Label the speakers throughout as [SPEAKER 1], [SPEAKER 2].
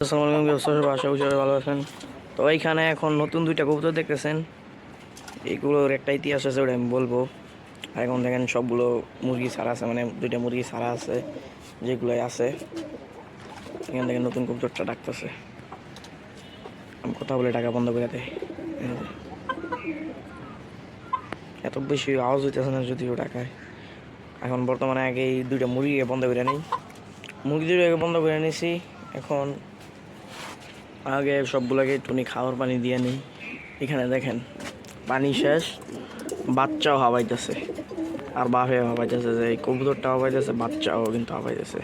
[SPEAKER 1] আসসালামু আলাইকুম ব্যবসা আশা করি সবাই ভালো আছেন। তো এইখানে এখন নতুন দুইটা কবুতর দেখতেছেন, এইগুলোর একটা ইতিহাস আছে, ওটা আমি বলবো। আর এখন দেখেন সবগুলো মুরগি ছাড়া আছে, মানে দুইটা মুরগি ছাড়া আছে যেগুলো আছে। এখান থেকে নতুন কবুতরটা ডাকতেছে, আমি কথা বলে টাকা বন্ধ করে দেয়। এত বেশি আওয়াজ হইতেছে না যদিও টাকায়। এখন বর্তমানে আগে এই দুইটা মুরগিকে বন্ধ করে নিই, মুরগি দুইটাকে বন্ধ করে নিয়েছি। এখন আগে সবগুলোকে একটুখানি খাওয়ার পানি দিয়ে নিই। এখানে দেখেন পানি শেষ, বাচ্চাও হাওয়াইতেছে আর বাপে হাওয়াইতেছে, যে কবুতরটা হাওয়াইতেছে, বাচ্চাও কিন্তু হাওয়াইতেছে।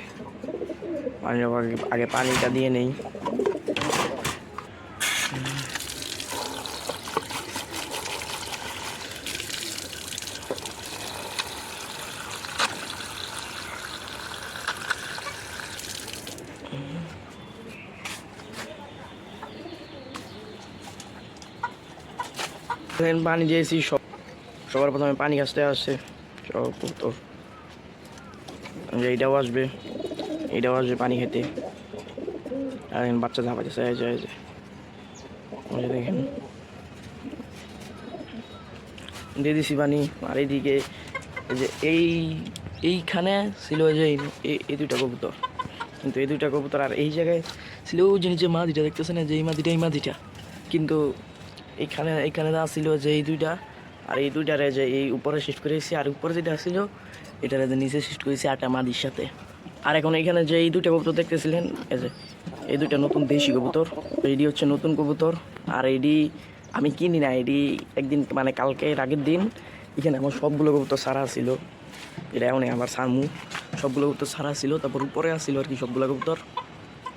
[SPEAKER 1] পানি আগে পানিটা দিয়ে নেই। পানি দিয়েছি, সবার প্রথমে পানি কাছতে আসছে সব কবুতর, যে এইটাও আসবে, এইটাও আসবে পানি খেতে। আর বাচ্চা ঝাপাইতেছে, এই যে দেখেন দিয়ে দিছি পানি। আর এইদিকে যে এইখানে ছিল যে এই দুইটা কবুতর, কিন্তু এই দুইটা কবুতর আর এই জায়গায় ছিল ওই যে নিচে মাদিটা দেখতেছে না, যে এই মাদিটা কিন্তু এইখানে যা ছিল যে এই দুইটা, আর এই দুইটারে যে এই উপরে শিফট করেছি, আর উপরে যেটা ছিল এটারে যে নিচে শিফট করেছি আটা মাদির সাথে। আর এখন এইখানে যে এই দুইটা কবুতর দেখতেছিলেন, এই যে এই দুইটা নতুন দেশি কবুতর, এইটি হচ্ছে নতুন কবুতর। আর এইটি আমি কিনি না, এটি একদিন মানে কালকে আগের দিন এখানে আমার সবগুলো কবুতর সারা ছিল, এটা এখন আবার সারমু। সবগুলো কবুতর সারা ছিল, তারপর উপরে আসছিল আর কি সবগুলো কবুতর।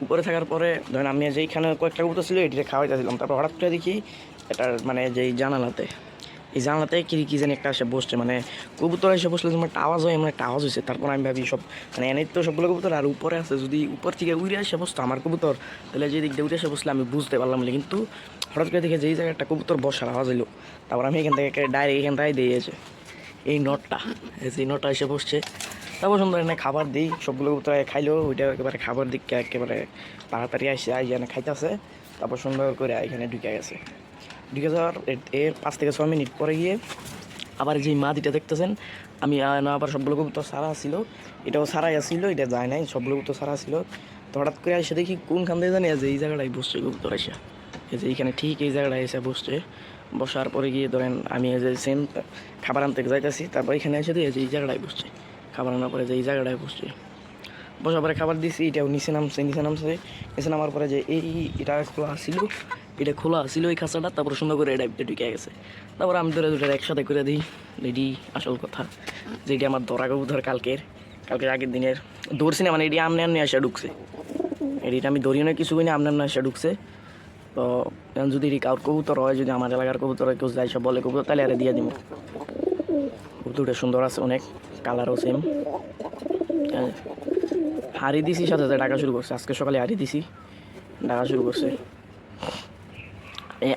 [SPEAKER 1] উপরে থাকার পরে ধরেন আমি যেইখানে কয়েকটা কবুতর ছিল এটিতে খাওয়াইতেছিলাম, তারপর হঠাৎ করে দেখি এটার মানে যেই জানালাতে, এই জানলাতে কি জানি একটা এসে বসছে, মানে কবুতর এসে বসলে যেমন একটা আওয়াজ হয়, এমন একটা আওয়াজ হয়েছে। তারপর আমি ভাবি সব মানে এনেই তো সবগুলো কবুতর আর উপরে আছে, যদি উপর থেকে উড়ে এসে বসতো আমার কবুতর, তাহলে যে দিক দিয়ে উড়ে এসে বসলে আমি বুঝতে পারলাম। কিন্তু হঠাৎ করে দেখে যেই জায়গায় একটা কবুতর বসার আওয়াজ হইলো, তারপর আমি এখান থেকে ডাইরেক্ট এখান থেকে দিয়েছে এই নটটা, এই নটটা এসে বসছে। তারপর সুন্দর এনে খাবার দিই, সবগুলো কবুতর খাইলো, ওইটা একেবারে খাবার দিককে একেবারে তাড়াতাড়ি আসে এনে খাইতেছে। তারপর সুন্দর করে এখানে ঢুকে গেছে। ঢুকে যাওয়ার এর 5 থেকে 6 মিনিট পরে গিয়ে আবার যেই মাদিটা দেখতেছেন, আমি আবার সবগুলো কবুতর সারা ছিল, এটাও সারাই আসছিল, এটা যায় নাই, সবগুলো কবুতর সারা ছিল। তো হঠাৎ করে এসে দেখি কোনখান থেকে জানি যে এই জায়গাটায় বসছে কবুতর এসে, এই যে এইখানে ঠিক এই জায়গাটায় এসে বসছে। বসার পরে গিয়ে ধরেন আমি এই যে সেম খাবার আনতে যাইতেছি, তারপর এখানে এসে দিয়ে যে এই জায়গাটায় বসছে, খাবার আনার পরে যে এই জায়গাটায় বসছে। বসার পরে খাবার দিছি, এটাও নিচে নামার পরে যে এটা খোলা ছিল, এটা খোলা ছিল এই খাঁচাটা, তারপর সুন্দর করে এটা ঢুকে গেছে। তারপর আমি ধরে দুটো একসাথে করে দিই। এটি আসল কথা, যেটি আমার ধরা কবুতর কালকের আগের দিনের ধরছি না, মানে এটি আমনে এসে ঢুকছে। এটিটা আমি ধরিও না কিছু না, আমনে এসে ঢুকছে। তো যদি কাউর কবুতর হয়, যদি আমার এলাকার কবুতর হয়, কেউ যাই সব বলে কবুতর, তাহলে আরে দিয়ে দিব। কবুতরটা সুন্দর আছে অনেক, কালারও সেম। হারিয়ে দিছি, সাথে সাথে ডাকা শুরু করছে, আজকে সকালে হারিয়ে দিছি, ডাকা শুরু করছে।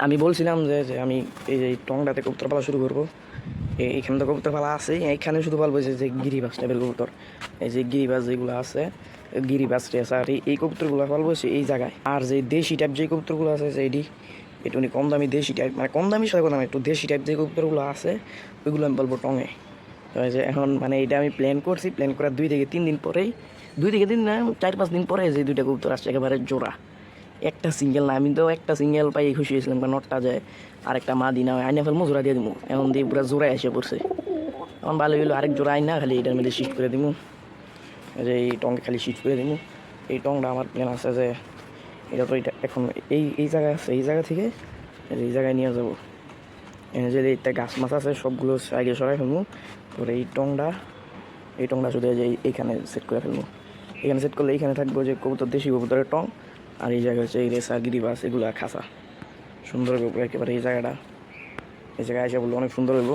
[SPEAKER 1] আমি বলছিলাম যে আমি এই যে টংটাতে কবুতর পালা শুরু করবো। এইখানে তো কবুতর পালা আছে, এইখানে শুধু পালবো যে গিরিবাজ টাইপের কবুতর, এই যে গিরিবাজ যেগুলো আছে, গিরিবাজ আছে। আর এই কবুতরগুলো পালবো এই জায়গায়। আর যে দেশি টাইপ যে কবুতরগুলো আছে, সেইটি একটু কম দামি দেশি টাইপ, মানে কম দামি সাথে একটু দেশি টাইপ যে কবুতরগুলো আছে, ওইগুলো আমি পালবো টঙে। তো যে এখন মানে এটা আমি প্ল্যান করছি, প্ল্যান করার 2 থেকে 3 দিন পরেই, 2 থেকে 3 না 4-5 দিন পরে যে দুইটা কবুতর আসছে একেবারে জোড়া, একটা সিঙ্গেল না। আমি তো একটা সিঙ্গেল পাই খুশি হয়েছিলাম, কারণ নটটা যায় আর একটা মা দিনা আইনা ফেলবো, জোড়া দিয়ে দিব। এখন দিয়ে পুরো জোড়ায় এসে পড়ছে, এখন ভালো হইলো আরেক জোড়া আইনা খালি এটার মধ্যে শিফট করে দিব, যে এই টংকে খালি শিফট করে দিব। এই টংটা আমার প্ল্যান আছে যে এটা তো এটা এখন এই জায়গায় আছে, এই জায়গা থেকে এই জায়গায় নিয়ে যাবো। এনে যে একটা গাছ মাছ আছে সবগুলো সাইডে সরাই ফেলবো, তারপরে এই টংটা শুধু যে এইখানে সেট করে ফেলবো। এখানে সেট করলে এইখানে থাকবো যে কবুতর, দেশি কবুতরের টং, আর এই জায়গায় হচ্ছে এই রেসা গিরিবাস এগুলো খাসা সুন্দর হবে একেবারে। এই জায়গায় এসে বললো অনেক সুন্দর হইব।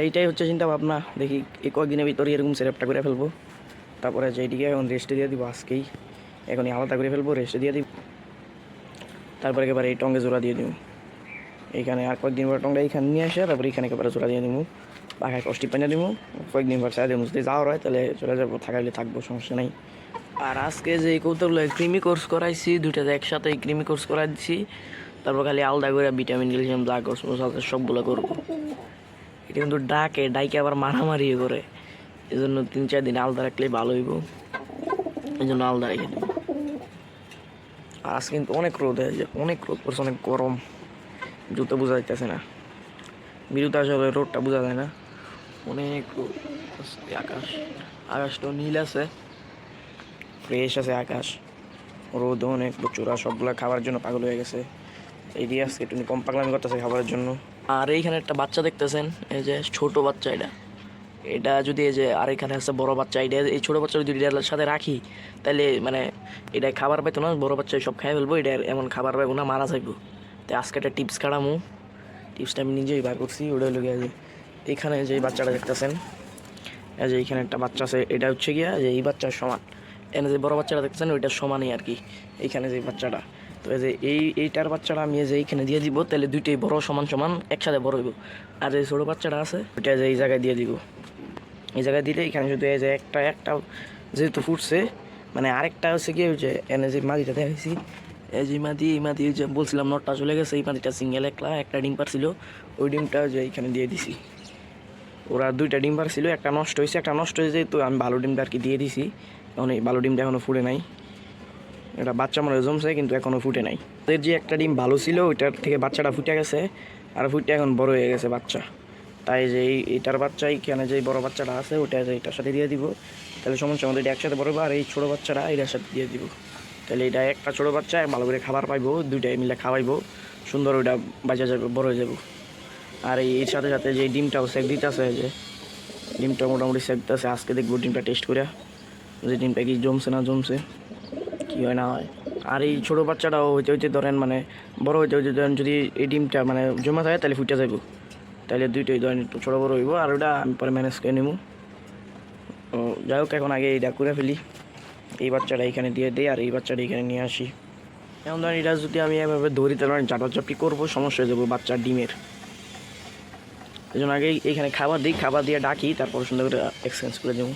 [SPEAKER 1] এইটাই হচ্ছে চিন্তা ভাবনা, দেখি এই কয়েকদিনের ভিতরে এরকম সেটআপটা করে ফেলবো। তারপরে যেইটিকে এখন রেস্টে দিয়ে দিব, আজকেই এখনই আলাদা করে ফেলবো, রেস্টে দিয়ে দিব। তারপরে একেবারে এই টঙ্গে জোড়া দিয়ে দিব। এইখানে আর কয়েকদিন পর টংটা এইখানে নিয়ে আসে, তারপরে এখানে একেবারে জোড়া দিয়ে দিব, পাখায় কষ্টি পানি দিব। কয়েকদিন পর সাইডে মুছতে যাওয়ার হয় তাহলে চলে যাবো, থাকাইলে থাকবো, সমস্যা নেই। আর আজকে যে কৌতুকগুলো ক্রিমি কোর্স করাইছি, দুইটাতে একসাথে ক্রিমি কোর্স করাই দিচ্ছি। তারপর খালি আলাদা করে ভিটামিন ক্যালসিয়াম যা কোর্স আছে সবগুলো করবো। এটা কিন্তু ডাইকে আবার মারামারি করে, এই জন্য 3-4 দিন আলাদা রাখলে ভালো হইব, এই জন্য আলাদা রেখে দেবো। আর আজকে কিন্তু অনেক রোদ হয়েছে, অনেক রোদ পড়ছে, অনেক গরম, জুতো বোঝা যাইতেছে না, বিরুদ্ধে আসলে রোদটা বোঝা যায় না, অনেক রোদ। আকাশটা নীল আছে, ফ্রেশ আছে আকাশ, রোদ অনেক প্রচুর। আর সবগুলো খাবার জন্য পাগল হয়ে গেছে, এই দিয়ে আজকে একটু কম পাগলামি করতেছে খাবারের জন্য। আর এইখানে একটা বাচ্চা দেখতেছেন, এই যে ছোট বাচ্চা, এটা যদি এই যে আর এখানে আছে বড় বাচ্চা, এটা এই ছোটো বাচ্চা যদি এটার সাথে রাখি তাহলে মানে এটা খাবার পাইতো না, বড় বাচ্চা সব খাই ফেলবো, এটা এমন খাবার পাইবো না, মারা যাইবো। তো আজকে একটা টিপস কাটামু, টিপসটা আমি নিজেই বার করছি। ওটা হলো গিয়ে যে এইখানে যে বাচ্চাটা দেখতেছেন, এই যে এইখানে একটা বাচ্চা আছে, এটা হচ্ছে গিয়া যে এই বাচ্চার সমান, এখানে যে বড় বাচ্চাটা দেখতেছেন ওইটার সমানই আর কি এইখানে যে বাচ্চাটা। তো এই যে এইটার বাচ্চাটা আমি যে এইখানে দিয়ে দিব, তাহলে দুইটাই বড় সমান সমান একসাথে বড় হইব। আর যে ছোটো বাচ্চাটা আছে ওইটা যে এই জায়গায় দিয়ে দিব, এই জায়গায় দিলে এখানে যদি এই যে একটা যেহেতু ফুটছে, মানে আরেকটা হচ্ছে কি ওই যে এনে যে মাদিটা দেখাইছি, এই যে এই মাদি যে বলছিলাম নটটা চলে গেছে, এই মাদিটা সিঙ্গেল একটা ডিম পারছিল, ওই ডিমটা যে এইখানে দিয়ে দিছি। ওরা 2টা ডিম পারছিল, একটা নষ্ট হয়েছে, তো আমি ভালো ডিমটা আর কি দিয়ে দিছি। এখন এই ভালো ডিমটা এখনও ফুটে নাই, এটা বাচ্চা মনে জমছে কিন্তু এখনও ফুটে নাই। ওদের যে একটা ডিম ভালো ছিল ওইটার থেকে বাচ্চাটা ফুটে গেছে, আর ফুটে এখন বড় হয়ে গেছে বাচ্চা। তাই যে এইটার বাচ্চা এইখানে যে বড় বাচ্চাটা আছে ওটা যে এটার সাথে দিয়ে দিব, তাহলে সমস্যা আমাদের এটা একসাথে বড় হবে। আর এই ছোটো বাচ্চাটা এটার সাথে দিয়ে দিব, তাহলে এটা একটা ছোটো বাচ্চা ভালো করে খাবার পাইবো, দুইটাই মিলে খাওয়াইবো, সুন্দর ওইটা বাজা যাবে, বড় হয়ে যাবো। আর এর সাথে সাথে যে ডিমটাও সেক দিতেছে, যে ডিমটা মোটামুটি সেক দিতেছে, আজকে দেখবো ডিমটা টেস্ট করে যে ডিমটা কি জমছে না জমছে, কী হয় না হয়। আর এই ছোটো বাচ্চাটাও হইতে ধরেন মানে বড় হইতে ধরেন যদি এই ডিমটা মানে জমা থাকে তাহলে ফুটে যাবো, তাহলে দুইটাই ধরেন একটু ছোটো বড়ো হইব, আর ওটা আমি পরে ম্যানেজ করে নেবো। ও যাই হোক, এখন আগে এইটা করে ফেলি, এই বাচ্চাটা এখানে দিয়ে দিই আর এই বাচ্চাটা এখানে নিয়ে আসি। এখন ধরেন এটা যদি আমি এভাবে ধরি তাহলে চাপাচাপি করবো, সমস্যা হয়ে যাবো বাচ্চার ডিমের, এই জন্য আগে এইখানে খাবার দিই, খাবার দিয়ে ডাকি, তারপর সুন্দর করে এক্সচেঞ্জ করে দেবো।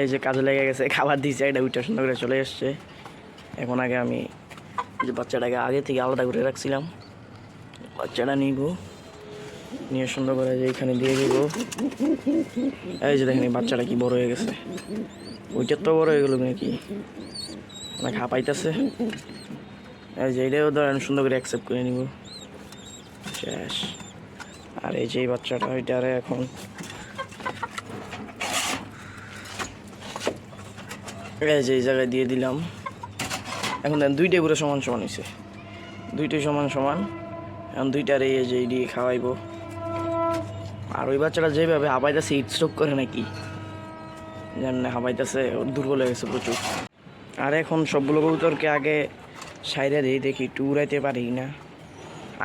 [SPEAKER 1] এই যে কাজে লেগে গেছে, খাবার দিয়েছে, এটা ওইটা সুন্দর করে চলে এসছে। এখন আগে আমি যে বাচ্চাটাকে আগে থেকে আলাদা করে রাখছিলাম, বাচ্চাটা নিব, নিয়ে সুন্দর করে যে এখানে দিয়ে দিব। এই যে দেখেন বাচ্চাটা কি বড় হয়ে গেছে, ওইটার তো বড় হয়ে গেল নাকি, অনেক হাঁপাইতেছে। এই যে এটাও ধরেন সুন্দর করে অ্যাকসেপ্ট করে নিব, শেষ। আর এই যে এই বাচ্চাটা ওইটারে এখন এই যে এই জায়গায় দিয়ে দিলাম। এখন দেখেন দুইটাই পুরো সমান সমান হয়েছে, দুইটাই সমান সমান। এখন দুইটার এই যে দিয়ে খাওয়াইবো। আর ওই বাচ্চাটা যেভাবে হাঁপাইতেছে হিট স্ট্রোক করে নাকি জানেন, হাঁপাইতেছে, দুর্বল হয়ে গেছে প্রচুর। আর এখন সবগুলো কবুতরকে আগে সাইডে দিয়ে দেখি একটু উড়াইতে পারি না,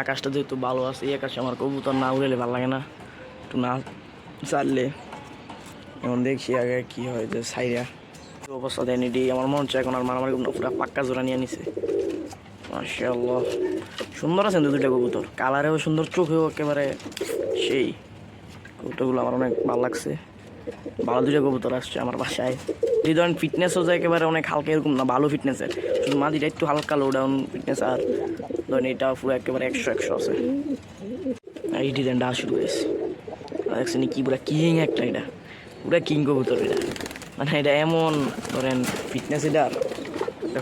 [SPEAKER 1] আকাশটা যেহেতু ভালো আছে, এই আকাশে আমার কবুতর না উড়াইলে ভালো লাগে না, একটু না চাললে। এখন দেখছি আগে কি হয় যে সাইডা অবস্থা দেন, এটি আমার মন হচ্ছে এখন আর মারামারি পুরো পাক্কা জোড়া নিয়ে নিছে। মাশাআল্লাহ সুন্দর আছেন দুইটা কবুতর, কালারেও সুন্দর, চোখেও একেবারে সেই। কবুতরগুলো আমার অনেক ভালো লাগছে, ভালো দুইটা কবুতর আসছে আমার বাসায়। এই ধরেন ফিটনেসও যায় একেবারে অনেক হালকা এরকম না, ভালো ফিটনেসের, শুধু মাদিটা একটু হালকা লো ডাউন ফিটনেস, আর ধরেন এটা পুরো একেবারে 100 আছে। এই ডিজাইনটা শুরু হয়েছে দেখছেন কি পুরা কিং একটা, এটা পুরা কিং কবুতর এটা, মানে এটা এমন ধরেন ফিটনেস, এটা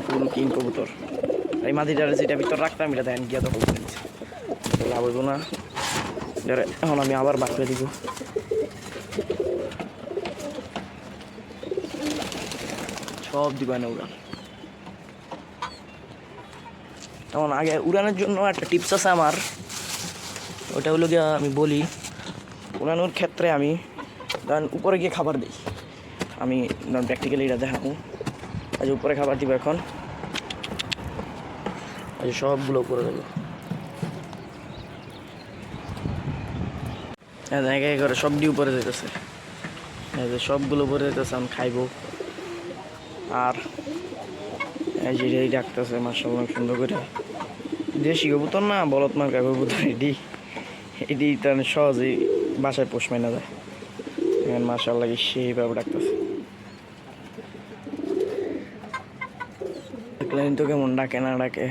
[SPEAKER 1] ফুল কিং কবুতর। এই মাদিটার যেটা ভিতর রাখতাম এটা দেখেন গিয়া দখল করে নিচ্ছে, লাভ হইব না। এখন আমি আবার বাদ করে দিব, সব দিবা না উড়ান। এখন আগে উড়ানোর জন্য একটা টিপস আছে আমার, ওটা হলো গিয়ে আমি বলি, উড়ানোর ক্ষেত্রে আমি ধরেন উপরে গিয়ে খাবার দিই, আমি ধরেন প্র্যাকটিক্যালি এটা দেখাবো। আজ উপরে খাবার দিব, এখন আজ সবগুলো করে দেবো, একে করে সবটি উপরে যেতেছে, সবগুলো উপরে যেতেছে, আমি খাইবো। আর এই যে এটাই ডাকতেছে মাশাআল্লাহ সুন্দর করে, দেশি কবুতর না, বলত মার্কা কবুতর, এটি তার সহজেই বাসায় পোষ মাইনা যায়। মাশাআল্লাহ সেইভাবে ডাকতেছে, জানি তো কেমন ডাকে না ডাকে।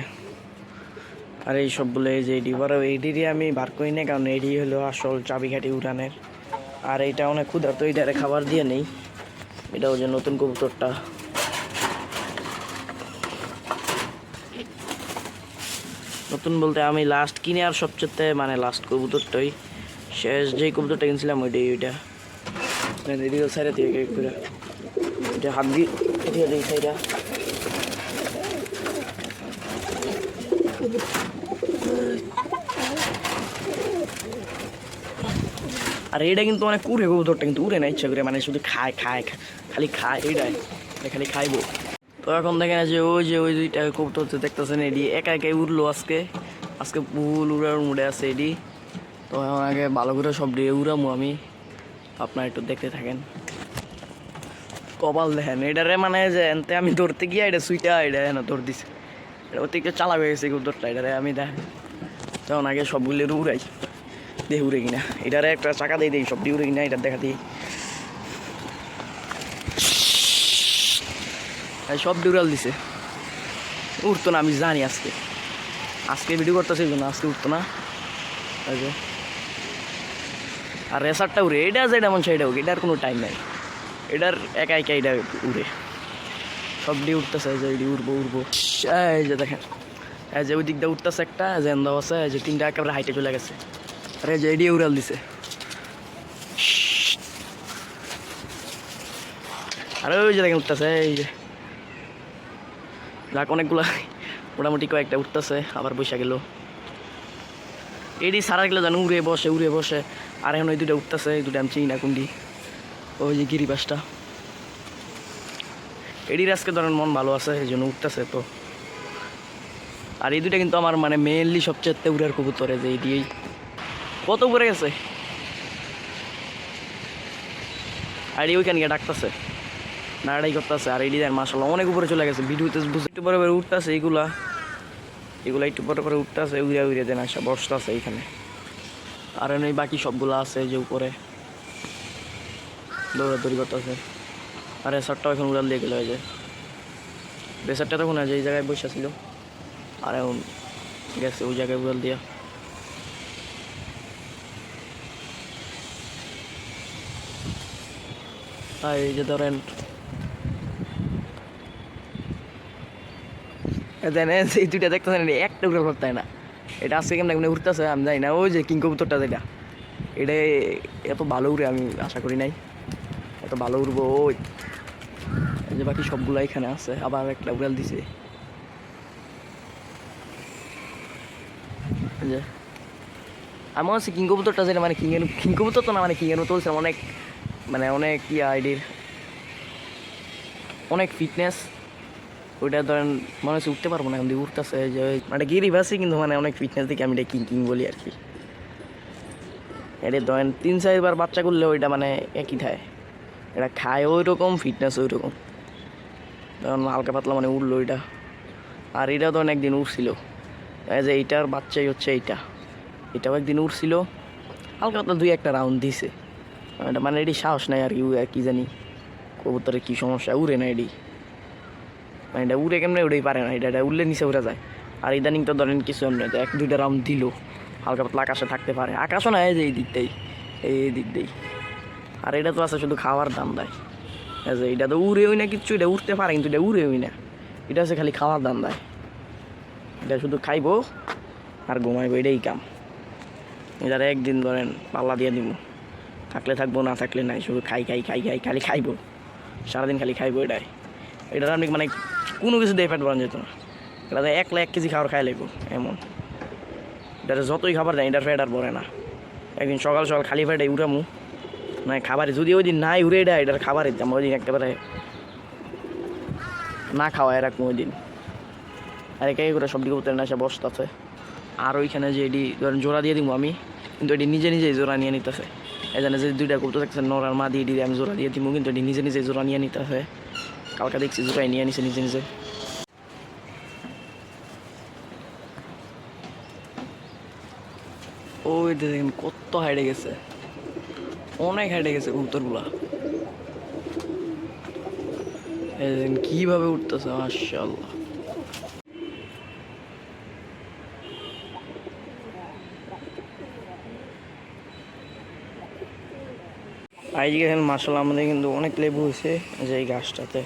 [SPEAKER 1] আর এই সবগুলো এই যে এডি বড় এইডিরই আমি বার করি না, কারণ এডি হলো আসল চাবিকাঠি উড়ানের। আর এইটা অনেক ক্ষুধার্ত, এইটারে খাবার দিয়ে নেই। এটা ওই যে নতুন কবুতরটা। নতুন বলতে আমি লাস্ট কিনে আর সবচেয়ে মানে লাস্ট কবুতরটাই, শেষ যেই কবুতরটা কিনছিলাম ওইটাই। ওইটা এদিকে সাইডে দিয়ে করে এটা হাত দিয়ে দিই সাইডা। আর এইটা কিন্তু অনেক উড়ে কবুতরটা, কিন্তু উড়ে না ইচ্ছা করে, মানে শুধু খায় খায় খালি খায়। এইটাই খালি খাইবো। তো এখন দেখেন ওই দুইটা কবুতর দেখতেছেন এডি একা একাই উড়লো আজকে। আজকে ফুল উড়ার মুডে আছে এডি। তো এখন আগে ভালো করে সব দিয়ে উড়ামো আমি, আপনারা একটু দেখতে থাকেন। কপাল দেখেন এটারে, মানে যে এনতে আমি ধরতে গিয়ে এটা সুইটা এটা না ধর দিছে। এটা অতিরিক্ত চালা হয়ে গেছে কবুতরটা। এটারে আমি দেখেন তখন আগে সবগুলো উড়াই, দেখে উড়ে কিনা। এটারে একটা চাকা দিয়ে দিই, সব দিয়ে উড়ে কিনা। এটার দেখা দিই সব ডিউরাল দিছে, উঠতো না। আমি জানি আজকে ভিডিও করতেছে এই জন্য আজকে উঠতো না। আর রেসারটা উড়ে, এটা যেটা মন সেটা হোক, এটার কোনো টাইম নাই। এটার একা একা এটা উড়ে, সব দিয়ে উঠতেছে। যে এটি উড়বো। এই যে দেখেন, এই যে ওই দিক দিয়ে উঠতেছে একটা, যে এন্দাও আছে, এই যে তিনটা একেবারে হাইটে চলে গেছে। আর এই যে এটি উড়াল দিছে। আর ওই যে দেখেন উঠতেছে, এই যে যাক অনেকগুলা মোটামুটি কয়েকটা উঠতেছে, আবার বসে গেল। এডি সারা গেলে জানো উড়ে বসে। আর এখন ওই দুটা উঠতেছে, এই দুটা আমি চিনি না কোনটি। ওই যে গিরিবাসটা। এডির আজকে ধরেন মন ভালো আছে, এই জন্য উঠতেছে। তো আর এই দুটা কিন্তু আমার মানে মেনলি সবচেয়ে উড়ার কবুতরে, যে এডিই কত উপরে গেছে। আর ওইখানে গিয়ে ডাকতেছে, নাড়াই করতেছে। আর এডি দেন মাশাআল্লাহ অনেক উপরে চলে গেছে। ভিডিওতে একটু পরে উঠতেছে, এগুলা একটু পরে উঠতেছে, উড়ে দেন আসা বসতেছে এইখানে। আর এই বাকি সবগুলো আছে যে উপরে দৌড়াদৌড়ি করতেছে। আর রেসারটাও এখন উড়াল দিয়ে গেল। এই যে রেসারটা তখন আছে এই জায়গায় বসে ছিল, আর এখন গেছে ওই জায়গায় উড়াল দিয়া। আর এই যে ধরেন এই দুইটা দেখতেছেন, একটা উড়াল করতে না। এটা আজকে কেমন উঠতেছে আমি জানি না। ওই যে কিং কবুতরটা যেটা, এটা এত ভালো উড়ে আমি আশা করি নাই এত ভালো উড়বো। ওই যে বাকি সবগুলো এখানে আছে, আবার একটা উড়াল দিছে। যে আমার হচ্ছে কিং কবুতরটা যেটা, মানে কিং কবুতর তো না, মানে কিংয়ের মতো বলছিলাম। অনেক আইডির অনেক ফিটনেস। ওইটা ধরেন মনে হচ্ছে উঠতে পারবো না, এখন দিয়ে উঠতেছে। যে মানে গিরিবাসী, কিন্তু মানে অনেক ফিটনেস দেখে আমি এটা কিং বলি আর কি। এটা ধরেন 3-4 বার বাচ্চা করলে ওইটা মানে একই খায়, এটা খায় ওই রকম, ফিটনেস ওই রকম। তখন হালকা পাতলা মানে উঠলো এটা। আর এটা ধরেন একদিন উঠছিল, যে এইটার বাচ্চাই হচ্ছে এটাও একদিন উঠছিল, হালকা পাতলা 2-1টা রাউন্ড দিছে। এটা মানে এটি সাহস নাই আর কি জানি কবুতরের কী সমস্যা, উড়ে না এটি। মানে এটা উড়ে কেমনে উড়েই পারে না, এটা উড়লে নিচে উড়ে যায়। আর ইদানিং তো ধরেন কিছু এমনি 1-2টা রাউন্ড দিল, হালকা পাতলা আকাশে থাকতে পারে। আকাশও না, এই যে এই দিক দিয়েই। আর এটা তো আছে শুধু খাওয়ার দাম দেয়। যে এটা তো উড়েই না কিচ্ছু, এটা উঠতে পারে কিন্তু এটা উড়েই না। এটা হচ্ছে খালি খাওয়ার দাম দেয়। এটা শুধু খাইবো আর ঘুমাইবো, এটাই কাম। এটার একদিন ধরেন পাল্লা দিয়ে দিব, থাকলে থাকবো, না থাকলে নাই। শুধু খাই খালি খাইবো, সারাদিন খালি খাইবো। এটার আমি মানে কোনো কিছু দিয়ে পেট ভরানো যেত না। এটা 1 কেজি খাবার খাই লাগবো এমন। এটার যতই খাবার দেয় এটার পেট আর ভরে না। একদিন সকাল খালি পেটে উড়ামু, না খাবারে যদি ওই দিন নাই উড়ে এটার খাবারের দাম ওই দিন একেবারে না খাওয়ায় রাখবো ওই দিন। আর একে করে সব দিকে উঠতে না এসে বসতেছে। আর ওইখানে যে এটি ধরেন জোড়া দিয়ে দিব আমি, কিন্তু এটি নিজেই জোড়া নিয়ে নিতেছে। এই জন্য যে 2টা কবুতর দেখতেছেন নর আর মা দিয়ে আমি জোড়া দিয়ে দিব, কিন্তু এটি নিজে জোড়া নিয়ে নিতেছে। কালকে দেখছি জোড়াই নিয়ে নিছে নিজে। ওই দেখেন কত হাইটে গেছে, অনেক হাইটে গেছে কবুতরগুলা। কিভাবে উঠতেছে মাশাআল্লাহ। আজকে দেখেন মার্শাল্লাহ আমাদের কিন্তু অনেক লেবু হয়েছে যে এই গাছটাতে,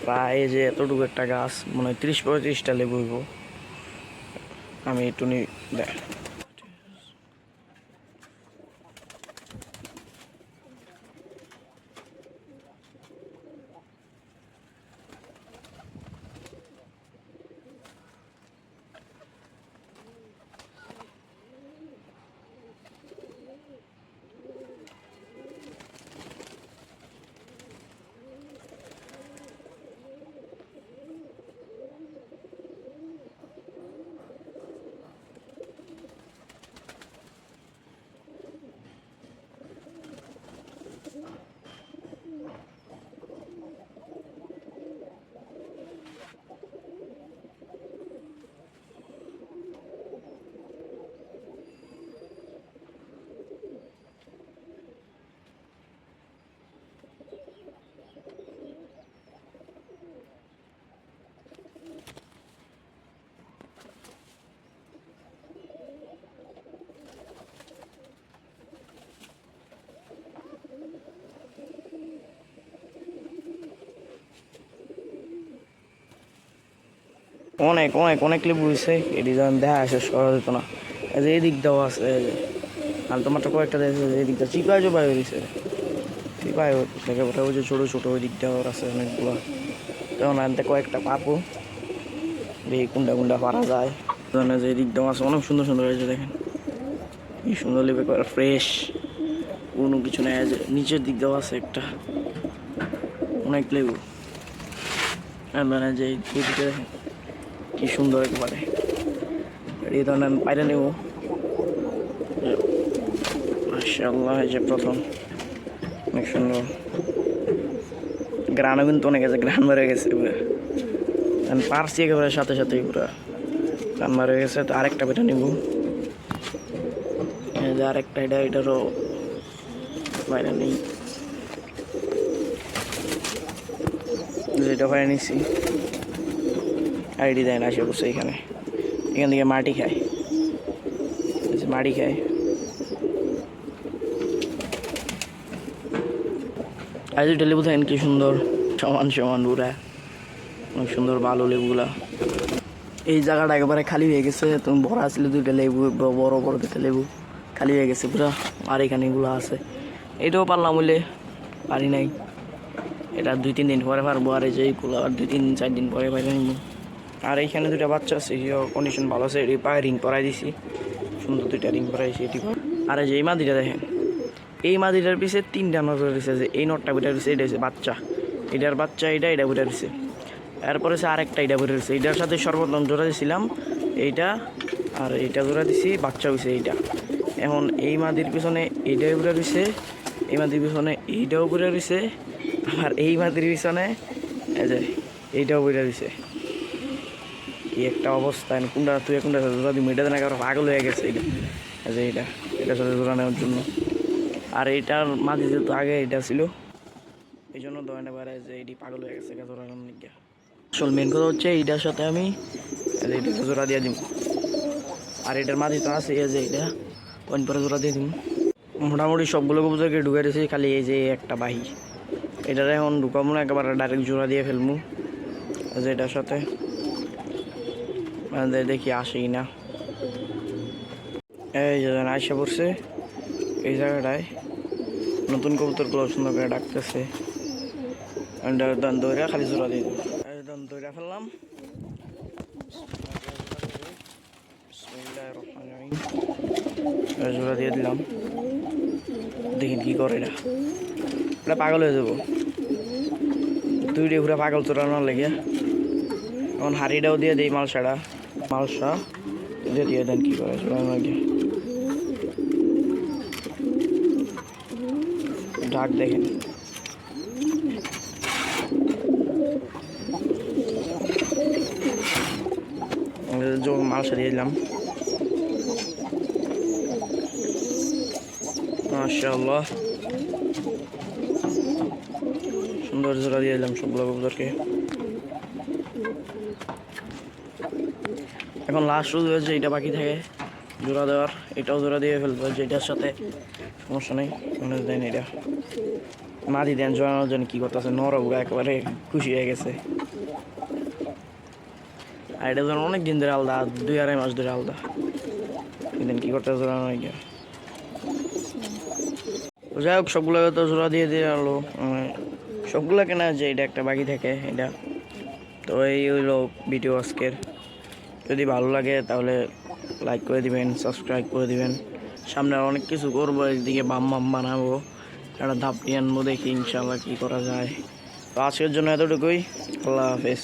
[SPEAKER 1] প্রায় যে এতটুকু একটা গাছ মনে হয় 30-35টা লেবু হইব। আমি একটু দেখ অনেক অনেক অনেক লেবু হয়েছে, এটি যখন দেখা আসে সহজ হতো না। এই যে এই দিক দেওয়া আছে, আর তোমার তো কয়েকটা দেখছে এই দিকটা চিপায় চোপায় হয়েছে, চিপায় থেকে ওই যে ছোটো ছোটো ওই দিক দেওয়ার আছে অনেকগুলো। তখন আনতে কয়েকটা পাবো, দেখি কোনটা কোনটা পারা যায়। যে এই দিক দেওয়া আছে অনেক সুন্দর সুন্দর হয়েছে, দেখেন কি সুন্দর লেবে করা ফ্রেশ, কোনো কিছু নেই। যে নিচের দিক দেওয়া আছে একটা অনেক লেবু, মানে যে এই দিকে দেখেন কি সুন্দর একেবারে। এই ধরনের আমি পাইরে নেব মাশাআল্লাহ। এই যে প্রথম অনেক সুন্দর গ্রানও কিন্তু অনেক আছে, গ্রান মারে গেছে পুরো, পারছি একেবারে সাথে সাথেই পুরো গ্রান মারে গেছে। তো আরেকটা পেটা নিব, আরেকটা এটারও বাইরে নেই, যেটা বাইরে নিচ্ছি আইডি দেয় না, আসে বসে এখান থেকে মাটি খায়, মাটি খায়। আজ দুটা লেবু দেখেন কি সুন্দর সমান সমান পুরা, অনেক সুন্দর ভালো লেবুগুলা। এই জায়গাটা একেবারে খালি হয়ে গেছে, তুমি বড় আসলে দুইটা লেবু, বড় বড় দুটা লেবু খালি হয়ে গেছে পুরা। আর এখানে এগুলো আছে, এটাও পারলাম বলে পারি নাই, এটা 2-3 দিন পরে পারবো। আর এই যে এইগুলো আর 2-3-4 দিন পরে পাইলে নিব। আর এইখানে দুটা বাচ্চা আছে, কন্ডিশন ভালো আছে, এটি পায়ে রিং পরাই দিছি, সুন্দর দুইটা রিং পরাইছি এটি। আর এই যে এই মাদিটা দেখেন, এই মাদিটার পিছিয়ে 3টা নজর দিছে, যে এই নটটা বুটা দিচ্ছে, এটা হচ্ছে বাচ্চা, এটার বাচ্চা এটা বুটা দিচ্ছে। এরপরে হচ্ছে আরেকটা এটা বুটা দিচ্ছে, এটার সাথে সর্বপ্রথম জোড়া দিয়েছিলাম এইটা, আর এইটা জোড়া দিছি, বাচ্চা হয়েছে এইটা। এখন এই মাদির পিছনে এইটাও বুটা দিছে, এই মাদির পিছনে এইটাও বুটা দিছে, আর এই মাদির পিছনে এই যে এইটাও বুটা দিছে। কি একটা অবস্থা, কোনটা তুই কোনটা জোড়া দিব, এটা না কারো পাগল হয়ে গেছে এটা, যে এটার সাথে জোড়া নেওয়ার জন্য। আর এইটার মাঝে যেহেতু আগে এটা ছিল, এই জন্য দোকানে বাইরে যে এটি পাগল হয়ে গেছে জোড়া নেওয়ার নিকে। আসল মেন কথা হচ্ছে এইটার সাথে আমি এইটাকে জোড়া দিয়ে দিব, আর এটার মাঝে তো আছে এই যে এটা ওই পরে জোড়া দিয়ে দিব। মোটামুটি সবগুলো কবুতরকে ঢুকে দিয়েছি, খালি এই যে একটা বাহি, এটার এখন ঢুকাবো না, একেবারে ডাইরেক্ট জোড়া দিয়ে ফেলবো যে এটার সাথে, দেখি আসেই না। এই যে আইসা পড়ছে এই জায়গাটায়, নতুন কবুতরগুলো সুন্দর করে ডাকতেছে, দান দইরা খালি জোড়া দিয়ে দেবো, দান দইরা ফেললাম। জোড়া দিয়ে দিলাম, দেখি কি করে এটা পাগল হয়ে যাবো, দুইটা ঘুরে পাগল চোরানোর লেগে। এখন হাড়িটাও দিয়ে দিই, মালসা দিয়ে দেন কি করে চোরানোর গিয়ে। ডাক দেখেন, মালসা দিয়ে দিলাম মাশাআল্লাহ, সুন্দর জোড়া দিয়ে দিলাম সবগুলো কবুতরকে। এখন লাস্ট শুধু হয়েছে এটা বাকি থাকে জোড়া দেওয়ার, এটাও জোড়া দিয়ে ফেলবো, যেটার সাথে সমস্যা নেই, মনে দেন এটা মাদি দেন জড়ানোর জন্য কী করতেছে, নরবুড়া একেবারে খুশি হয়ে গেছে। আর এটা যেন অনেক দিন ধরে আলাদা, 2-2.5 মাস ধরে আলাদা, দেন কী করতেছে জড়ানো গিয়ে। যাই হোক সবগুলোকে তো জোড়া দিয়ে দিয়ে আলো, সবগুলো কেনা যে এটা একটা বাকি থাকে এটা। তো এই হইলো ভিডিও আজকের। যদি ভালো লাগে তাহলে লাইক করে দিবেন, সাবস্ক্রাইব করে দিবেন। সামনে আর অনেক কিছু করবো, একদিকে বাম বানাবো, একটা ধাপটি আনবো, দেখি ইনশাল্লাহ কী করা যায়। তো আজকের জন্য এতটুকুই, আল্লাহ হাফেজ।